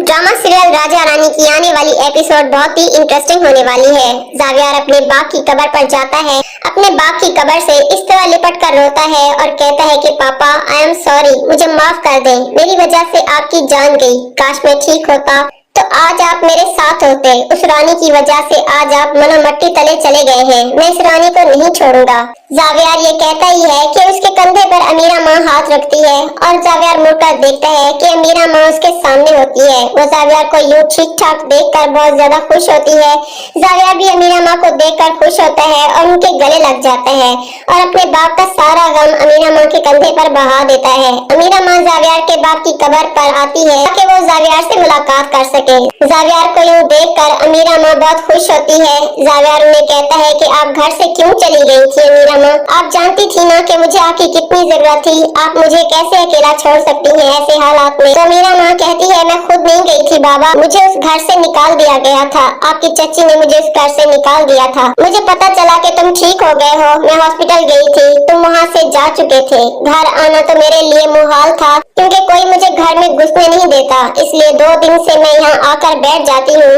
Drama serial Raja Rani की आने वाली एपिसोड बहुत ही इंटरेस्टिंग होने वाली है। जावियार अपने बाप की कब्र पर जाता है, अपने बाप की कब्र से इस तरह लिपट कर रोता है और कहता है कि पापा आई एम सॉरी, मुझे माफ कर दें, मेरी वजह से आपकी जान गई, काश मैं ठीक होता तो आज आप मेरे साथ होते। उस रानी की वजह से आज आप मनो मट्टी तले चले गए हैं, मैं इस रानी को नहीं छोड़ूंगा। जावियार ये कहता ही है कि उसके कंधे पर अमीरा माँ हाथ रखती है और जावियार मुड़कर देखता है कि अमीरा माँ उसके सामने होती है। वो जावियार को यूं ठीक ठाक देखकर बहुत ज्यादा खुश होती है। जावियार भी अमीरा माँ को देखकर खुश होता है और उनके गले लग जाता है और अपने बाप का सारा गम अमीरा माँ के कंधे पर बहा देता है। अमीरा माँ जावियार के बाप की कब्र पर आती है ताकि वो जावियार से मुलाकात कर सके। जावियार को यूं देखकर अमीरा माँ बहुत खुश होती है। जावियार उन्हें कहता है कि आप घर से क्यों चली गई थी अमीरा माँ, आप जानती थी ना कि मुझे आपकी कितनी जरूरत थी, आप मुझे कैसे अकेला छोड़ सकती हैं ऐसे हालात में। तो अमीरा माँ कहती है मैं खुद नहीं गई थी बाबा, मुझे उस घर से निकाल दिया गया था, आपकी चची ने मुझे उस घर से निकाल दिया था। मुझे पता चला कि तुम ठीक हो गए हो, मैं हॉस्पिटल गई थी, तुम वहाँ से जा चुके थे। घर आना तो मेरे लिए मुहाल था क्योंकि कोई मुझे घर में घुसने नहीं देता, इसलिए 2 दिन से मैं यहाँ आकर बैठ जाती हूँ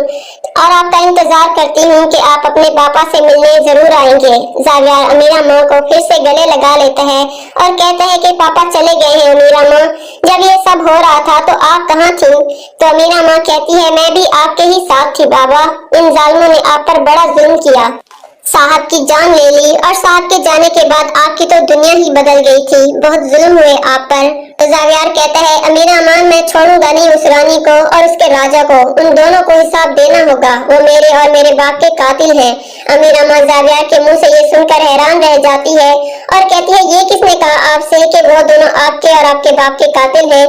और आपका इंतजार करती हूँ कि आप अपने पापा से मिलने जरूर आएंगे। जावियार अमीरा माँ को फिर से गले लगा लेता है और कहता है कि पापा चले गए हैं अमीरा माँ, जब ये सब हो रहा था तो आप कहाँ थी? तो अमीरा माँ कहती है मैं भी आपके ही साथ थी बाबा, इन जालिमों ने आप पर बड़ा जुल्म किया, साहब की जान ले ली और साहब के जाने के बाद आपकी तो दुनिया ही बदल गई थी, बहुत जुल्म हुए आप पर। तो जावियार कहता है अमीरा माँ मैं छोड़ूंगा नहीं उस रानी को और उसके राजा को, उन दोनों को हिसाब देना होगा, वो मेरे और मेरे बाप के कातिल हैं। अमीरा माँ जावियार के मुंह से ये सुनकर हैरान रह जाती है और कहती है ये किसने कहा आपसे कि वो दोनों आपके और आपके बाप के कातिल हैं?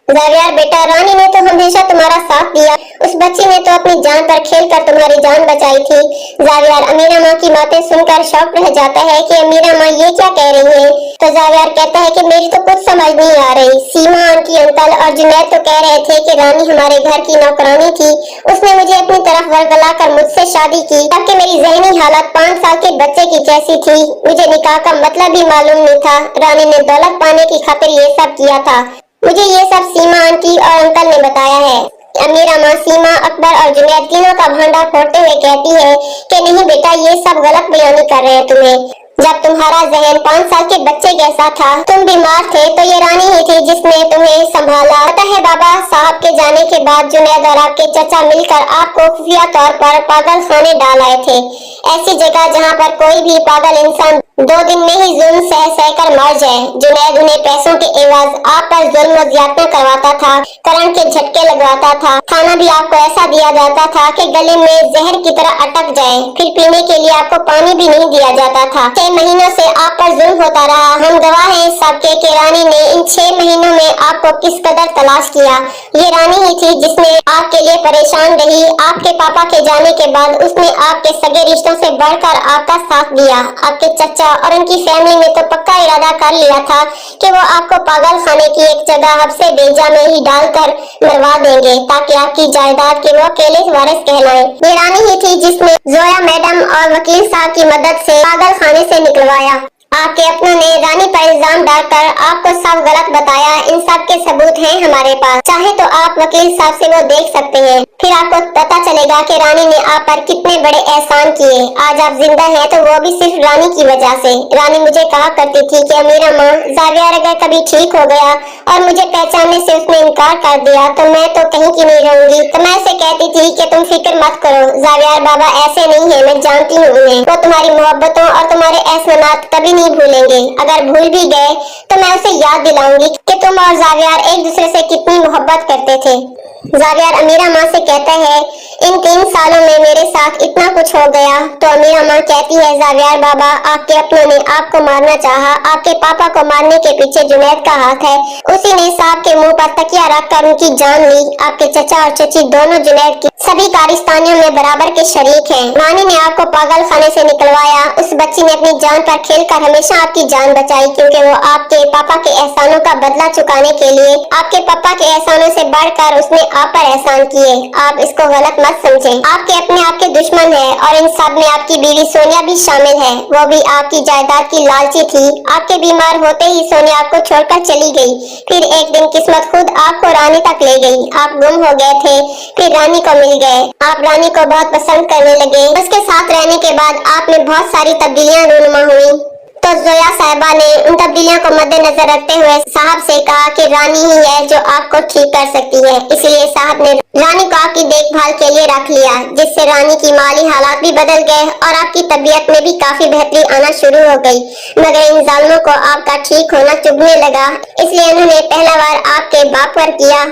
जावियार बेटा, रानी ने तो हमेशा तुम्हारा साथ दिया, उस बच्ची ने तो अपनी जान पर खेलकर तुम्हारी जान बचाई थी। जावियार अमीरा माँ की बातें सुनकर शौक रह जाता है कि अमीरा माँ ये क्या कह रही है। तो जावियार कहता है कि मेरी तो कुछ समझ नहीं आ रही, सीमा आंटी अंकल और जुनैद तो कह रहे थे कि रानी हमारे घर की नौकरानी थी, उसने मुझे अपनी तरफ वर्गला कर मुझसे शादी की ताकि मेरी जहनी हालत 5 साल के बच्चे की कैसी थी, मुझे निकाह का मतलब भी मालूम नहीं था, रानी ने दौलत पाने की खातिर ये सब किया था, मुझे ये सब सीमा आंटी और अंकल ने बताया है। अमीरा माँ सीमा, अकबर और जुनैद तीनों का भांडा फोड़ते हुए कहती है कि नहीं बेटा ये सब गलत बयानी कर रहे हैं तुम्हें, जब तुम्हारा जहन 5 साल के बच्चे जैसा था, तुम बीमार थे तो ये रानी ही थी जिसने तुम्हें संभाला। पता है बाबा, साहब के जाने के बाद जुनैद और आपके चचा मिलकर आपको खुफिया तौर पर पागल खाने डाल आए थे, ऐसी जगह जहाँ पर कोई भी पागल इंसान 2 दिन में ही जुल्म सह सह कर मर जाए। जुनैद उन्हें पैसों के एवज आप पर जुल्म और ज्यादतियां करवाता था, करंट के झटके लगवाता था, खाना भी आपको ऐसा दिया जाता था कि गले में जहर की तरह अटक जाए, फिर पीने के लिए आपको पानी भी नहीं दिया जाता था। 6 महीनों से आप पर जुल्म होता रहा, हम गवाह हैं सबके कि रानी ने इन 6 महीनों में आपको किस कदर तलाश किया। ये रानी ही थी जिसने आपके लिए परेशान रही, आपके पापा के जाने के बाद उसने आपके सगे रिश्तों से बढ़कर आपका साथ दिया। आपके चचा और उनकी फैमिली ने तो पक्का इरादा कर लिया था कि वो आपको पागल खाने की एक जगह हब्से बेजा में ही डालकर मरवा देंगे ताकि आपकी जायदाद के वो अकेले वारिस कहलाएं। ये रानी ही थी जिसने जोया मैडम और वकील साहब की मदद से पागल खाने से निकलवाया। आपके अपनों ने रानी पर इल्जाम डालकर आपको सब गलत बताया, इन सब के सबूत हैं हमारे पास, चाहे तो आप वकील साहब से वो देख सकते हैं, फिर आपको पता चलेगा कि रानी ने आप पर कितने बड़े एहसान किए। आज आप जिंदा हैं तो वो भी सिर्फ रानी की वजह से। रानी मुझे कहा करती थी कि अमीरा माँ, जावियार अगर कभी ठीक हो गया और मुझे पहचानने से उसने इनकार कर दिया तो मैं तो कहीं की नहीं रहूंगी। तो मैं उसे कहती थी कि तुम फिक्र मत करो, जावियार बाबा ऐसे नहीं है, मैं जानती हूँ उन्हें, वो तुम्हारी मोहब्बतों और तुम्हारे एहसानात कभी नहीं भूलेंगे, अगर भूल भी गए तो मैं उसे याद दिलाऊंगी कि तुम और जावियार एक दूसरे से कितनी मोहब्बत करते थे। जावियार अमीरा माँ से कहता है इन 3 सालों में मेरे साथ इतना कुछ हो गया। तो अमीरा माँ कहती है जावियार बाबा, आपके अपनों ने आपको मारना चाहा, आपके पापा को मारने के पीछे जुनैद का हाथ है, उसी ने साहब के मुंह पर तकिया रखकर उनकी जान ली। आपके चचा और चची दोनों जुनैद की सभी कारिस्तानियों में बराबर के शरीक हैं। रानी ने आपको पागल खाने से निकलवाया, उस बच्ची ने अपनी जान पर खेलकर हमेशा आपकी जान बचाई क्योंकि वो आपके पापा के एहसानों का बदला चुकाने के लिए आपके पापा के एहसानों से बढ़कर उसने आप पर एहसान किए। आप इसको गलत मत समझें। आपके अपने आप के दुश्मन है और इन सब में आपकी बीवी सोनिया भी शामिल है। वो भी आपकी जायदाद की लालची थी। आपके बीमार होते ही सोनिया आपको छोड़कर चली गई। फिर एक दिन किस्मत खुद आपको रानी तक ले गई। आप गुम हो गए थे, फिर रानी को मिल गए। आप रानी को बहुत पसंद करने लगे। उसके साथ रहने के बाद आप में बहुत सारी तब्दीलियां रूनुमा हुई। तो जोया साहिबा ने उन तब्दीलियों को मद्देनजर रखते हुए साहब से कहा कि रानी ही है जो आपको ठीक कर सकती है। इसलिए साहब ने रानी को आपकी देखभाल के लिए रख लिया, जिससे रानी की माली हालात भी बदल गए और आपकी तबीयत में भी काफी बेहतरी आना शुरू हो गई। मगर इन जालिमों को आपका ठीक होना चुभने लगा, इसलिए उन्होंने पहला वार आपके बाप पर किया,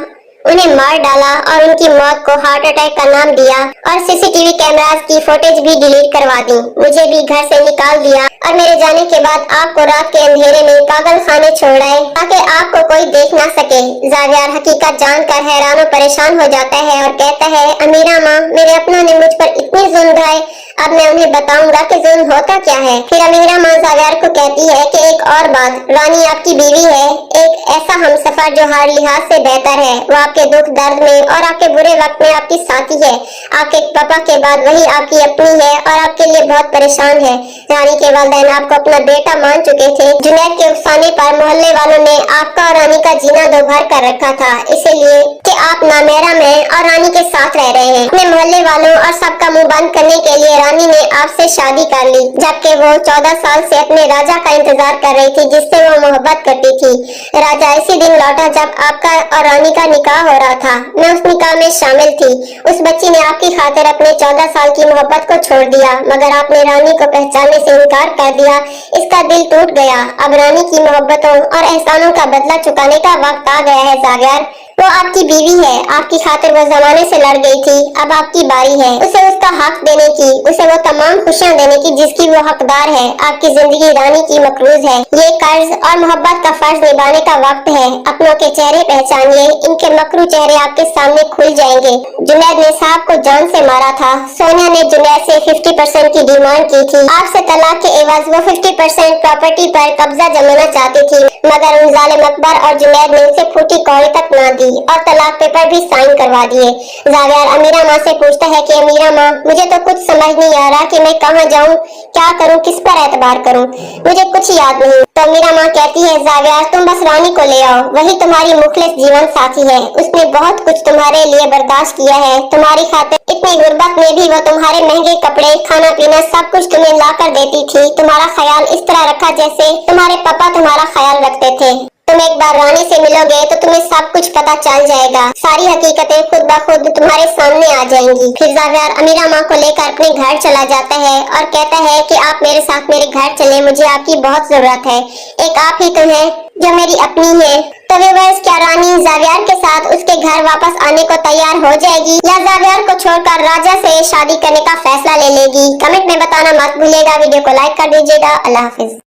उन्हें मार डाला और उनकी मौत को हार्ट अटैक का नाम दिया और सीसीटीवी कैमरास की फुटेज भी डिलीट करवा दी। मुझे भी घर से निकाल दिया और मेरे जाने के बाद आपको रात के अंधेरे में पागल खाने छोड़ आए ताकि आपको कोई देख ना सके। जावियार हकीकत जानकर हैरान और परेशान हो जाता है और कहता है, अमीरा माँ, मेरे अपनों ने मुझ पर इतने जुल्म ढाए, अब मैं उन्हें बताऊंगा कि जुल्म होता क्या है। फिर अमीरा माँ जावियार को कहती है कि एक और बात, रानी आपकी बीवी है, एक ऐसा हमसफर जो हर लिहाज से बेहतर है। वो आपके दुख दर्द में और आपके बुरे वक्त में आपकी साथी है। आपके पापा के बाद वही आपकी अपनी है और आपके लिए बहुत परेशान है। रानी के वालिदैन आपको अपना बेटा मान चुके थे। जुनैद के उकसाने पर मोहल्ले वालों ने आपका और रानी का जीना दोभर कर रखा था, इसीलिए कि आप नामहरम हैं और रानी के साथ रह रहे हैं। अपने मोहल्ले वालों और सबका मुंह बंद करने के लिए रानी ने आपसे शादी कर ली, जबकि वो 14 साल से अपने राजा का इंतजार कर रही थी जिससे वो मोहब्बत करती थी। राजा इसी दिन लौटा जब आपका और रानी का निकाह हो रहा था। मैं उस निकाह में शामिल थी। उस बच्ची ने आपकी खातिर अपने 14 साल की मोहब्बत को छोड़ दिया, मगर आपने रानी को पहचानने से इनकार कर दिया। इसका दिल टूट गया। अब रानी की मोहब्बतों और एहसानों का बदला चुकाने का वक्त आ गया है जावियार। वो आपकी बीवी है, आपकी खातिर वो जमाने से लड़ गई थी, अब आपकी बारी है उसे उसका हक देने की, उसे वो तमाम खुशियां देने की जिसकी वो हकदार है। आपकी जिंदगी रानी की मकरूज है। ये कर्ज और मोहब्बत का फर्ज निभाने का वक्त है। अपनों के चेहरे पहचानिए, इनके मकरू चेहरे आपके सामने खुल जाएंगे। जुनैद ने साहब को जान से मारा था। सोनिया ने जुनैद से 50% की डिमांड की थी। आपसे तलाक के एवज वो 50% प्रॉपर्टी पर कब्जा जमाना चाहती थी, मगर उन जालिम अकबर और जुनैद ने उसे फूटी कौड़ी तक ना दी और तलाक पेपर भी साइन करवा दिए। जावियार अमीरा माँ से पूछता है कि अमीरा माँ, मुझे तो कुछ समझ नहीं आ रहा कि मैं कहाँ जाऊँ, क्या करूँ, किस पर एतबार करूँ, मुझे कुछ याद नहीं। तो अमीरा माँ कहती है, जावियार तुम बस रानी को ले आओ, वही तुम्हारी मुखलिस जीवन साथी है। उसने बहुत कुछ तुम्हारे लिए बर्दाश्त किया है। तुम्हारी खातिर इतनी गुर्बत में भी वो तुम्हारे महंगे कपड़े, खाना पीना सब कुछ तुम्हें ला कर देती थी। तुम्हारा ख्याल इस तरह रखा जैसे तुम्हारे पापा तुम्हारा ख्याल रखते थे। तुम एक बार रानी से मिलोगे तो तुम्हें सब कुछ पता चल जाएगा। सारी हकीकतें खुद ब खुद तुम्हारे सामने आ जाएंगी। फिर जावियार अमीरा माँ को लेकर अपने घर चला जाता है और कहता है कि आप मेरे साथ मेरे घर चले, मुझे आपकी बहुत जरूरत है। एक आप ही तो है जो मेरी अपनी है। तो व्यूअर्स, क्या रानी जावियार के साथ उसके घर वापस आने को तैयार हो जाएगी या जावियार को छोड़कर राजा से शादी करने का फैसला ले लेगी? कमेंट में बताना मत भूलिएगा। वीडियो को लाइक कर दीजिएगा। अल्लाह हाफिज।